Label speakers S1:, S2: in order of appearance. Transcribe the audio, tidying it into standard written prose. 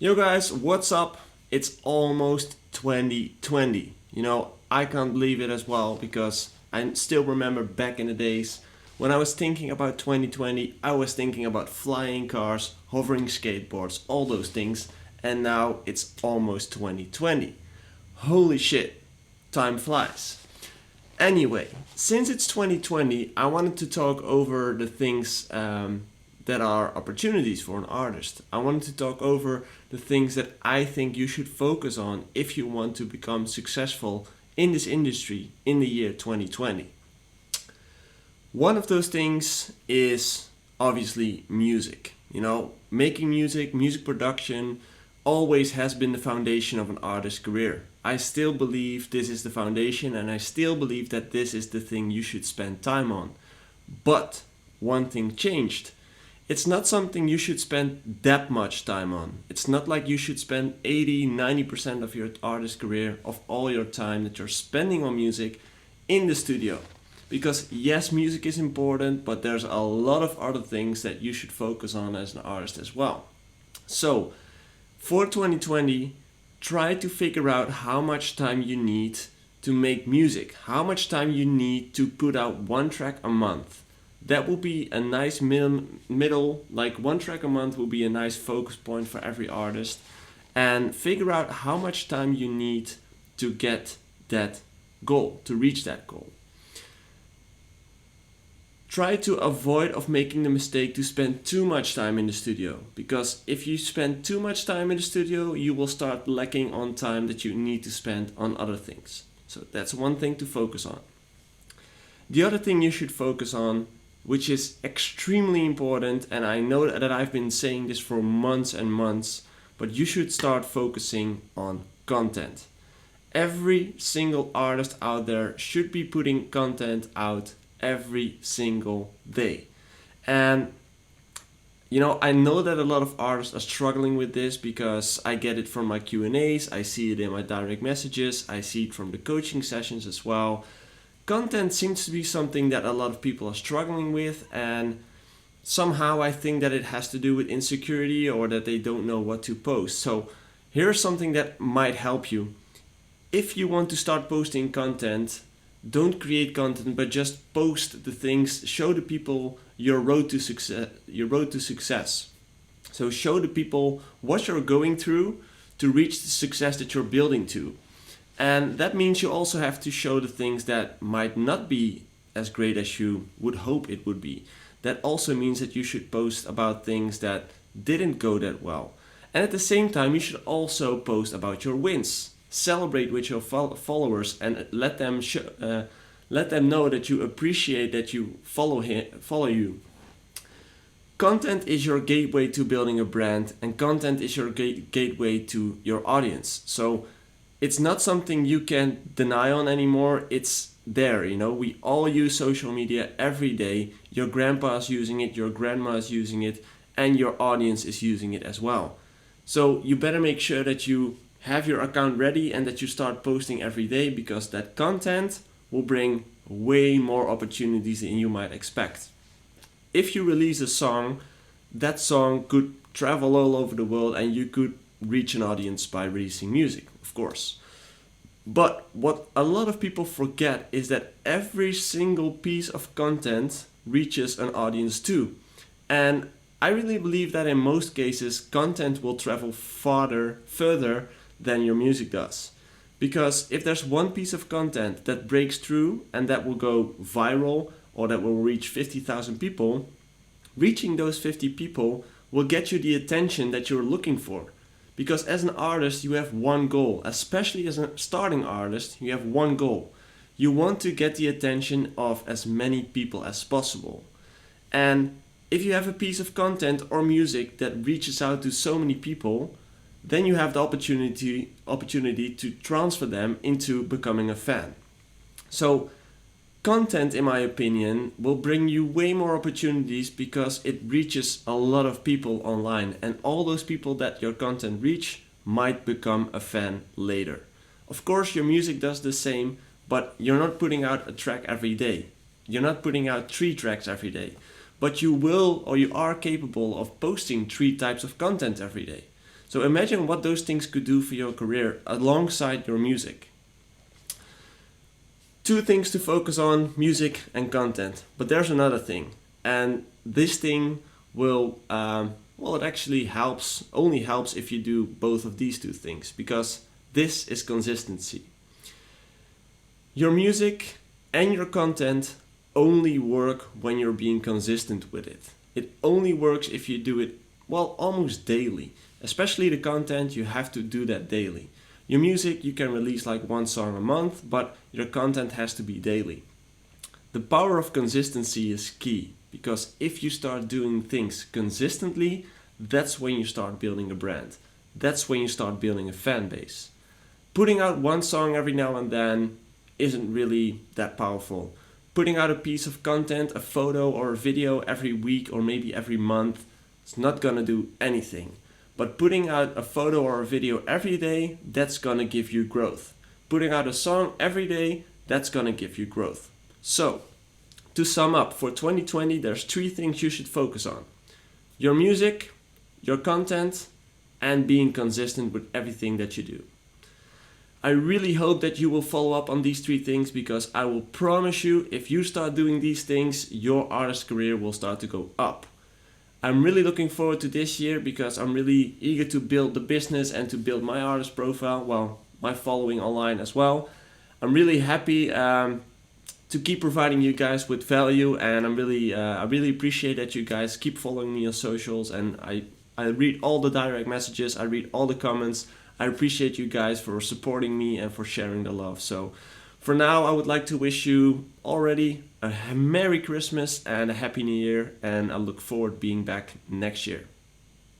S1: Yo guys, what's up? It's almost 2020. I can't believe it as well because I still remember back in the days when I was thinking about 2020, I was thinking about flying cars, hovering skateboards, all those things, and now it's almost 2020. Holy shit, time flies. Anyway, since it's 2020, I wanted to talk over the things that are opportunities for an artist. I wanted to talk over the things that I think you should focus on if you want to become successful in this industry in the year 2020. One of those things is obviously music. Making music production always has been the foundation of an artist's career. I still believe this is the foundation, and I still believe that this is the thing you should spend time on. But one thing changed. It's not something you should spend that much time on. It's not like you should spend 80-90% of your artist career, of all your time that you're spending on music, in the studio. Because yes, music is important, but there's a lot of other things that you should focus on as an artist as well. So, for 2020, try to figure out how much time you need to make music, how much time you need to put out one track a month. That will be a nice middle, like one track a month will be a nice focus point for every artist. And figure out how much time you need to get that goal, to reach that goal. Try to avoid of making the mistake to spend too much time in the studio, because if you spend too much time in the studio, you will start lacking on time that you need to spend on other things. So that's one thing to focus on. The other thing you should focus on, which is extremely important, and I know that I've been saying this for months and months, but you should start focusing on content. Every single artist out there should be putting content out every single day. And I know that a lot of artists are struggling with this because I get it from my Q&As, I see it in my direct messages, I see it from the coaching sessions as well. Content seems to be something that a lot of people are struggling with, and somehow I think that it has to do with insecurity or that they don't know what to post. So here's something that might help you. If you want to start posting content, don't create content, but just post the things, show the people your road to success. So show the people what you're going through to reach the success that you're building to. And that means you also have to show the things that might not be as great as you would hope it would be. That also means that you should post about things that didn't go that well. And at the same time, you should also post about your wins. Celebrate with your followers and let them know that you appreciate that you follow you. Content is your gateway to building a brand, and content is your gateway to your audience. So it's not something you can deny on anymore. It's there, we all use social media every day. Your grandpa's using it, your grandma's using it, and your audience is using it as well. So you better make sure that you have your account ready and that you start posting every day, because that content will bring way more opportunities than you might expect. If you release a song, that song could travel all over the world and you could reach an audience by releasing music, of course. But what a lot of people forget is that every single piece of content reaches an audience too. And I really believe that in most cases, content will travel further than your music does. Because if there's one piece of content that breaks through and that will go viral or that will reach 50,000 people, reaching those 50 people will get you the attention that you're looking for. Because as an artist, you have one goal. Especially as a starting artist, you have one goal. You want to get the attention of as many people as possible. And if you have a piece of content or music that reaches out to so many people, then you have the opportunity to transfer them into becoming a fan. So content, in my opinion, will bring you way more opportunities because it reaches a lot of people online, and all those people that your content reach might become a fan later. Of course, your music does the same, but you're not putting out a track every day. You're not putting out 3 tracks every day, but you will, or you are capable of posting 3 types of content every day. So imagine what those things could do for your career alongside your music. 2 things to focus on, music and content. But there's another thing. And this thing will, it actually only helps if you do both of these 2 things, because this is consistency. Your music and your content only work when you're being consistent with it. It only works if you do it, almost daily. Especially the content, you have to do that daily. Your music, you can release like 1 song a month, but your content has to be daily. The power of consistency is key, because if you start doing things consistently, that's when you start building a brand. That's when you start building a fan base. Putting out 1 song every now and then isn't really that powerful. Putting out a piece of content, a photo or a video every week or maybe every month, it's not gonna do anything. But putting out a photo or a video every day, that's gonna give you growth. Putting out a song every day, that's gonna give you growth. So, to sum up, for 2020, there's 3 things you should focus on. Your music, your content, and being consistent with everything that you do. I really hope that you will follow up on these 3 things, because I will promise you, if you start doing these things, your artist career will start to go up. I'm really looking forward to this year, because I'm really eager to build the business and to build my artist profile, my following online as well. I'm really happy to keep providing you guys with value, and I really appreciate that you guys keep following me on socials, and I read all the direct messages, I read all the comments. I appreciate you guys for supporting me and for sharing the love. So for now, I would like to wish you already a Merry Christmas and a Happy New Year, and I look forward to being back next year.